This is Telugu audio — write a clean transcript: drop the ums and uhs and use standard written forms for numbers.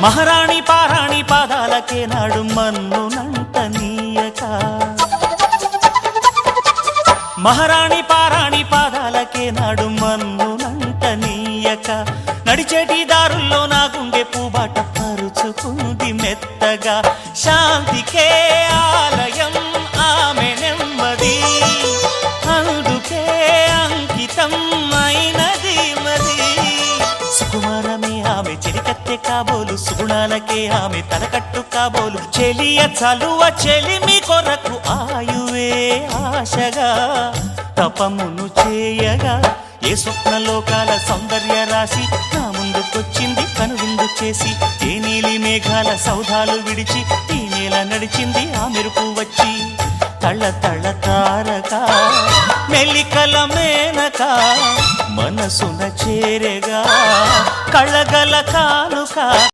మహారాణి పారాణి పాదాలకే నాడు మన్నునంట నీయక మహారాణి పారాణి పాదాలకే నాడు మన్నునంట నీయక నడిచేటి దారుల్లో నా గుండె పూబాట పరుచుకుంది మెత్తగా శాంతికే ఆలయం ఆమె నెమ్మది అందుకే అంకితం అయినది మది సుకుమారమే ఆమె చెలికత్తె కాబోలు సుగుణాలకే ఆమె తలకట్టు కాబోలు చెలియ చలువ చెలిమి కొరకు ఆయువే ఆశగా తపమును చేయగా ఏ స్వప్నలోకాల సౌందర్య రాశి నా ముందుకొచ్చింది కనువిందు చేసి ఏ నీలి మేఘాల సౌధాలు విడిచి ఈ నేల నడిచింది ఆ మెరుపు వచ్చి తళ్ళ తళ్ళ తారక మెల్లికల మేనక మనసున చేరగా కళ్ళగల కానుక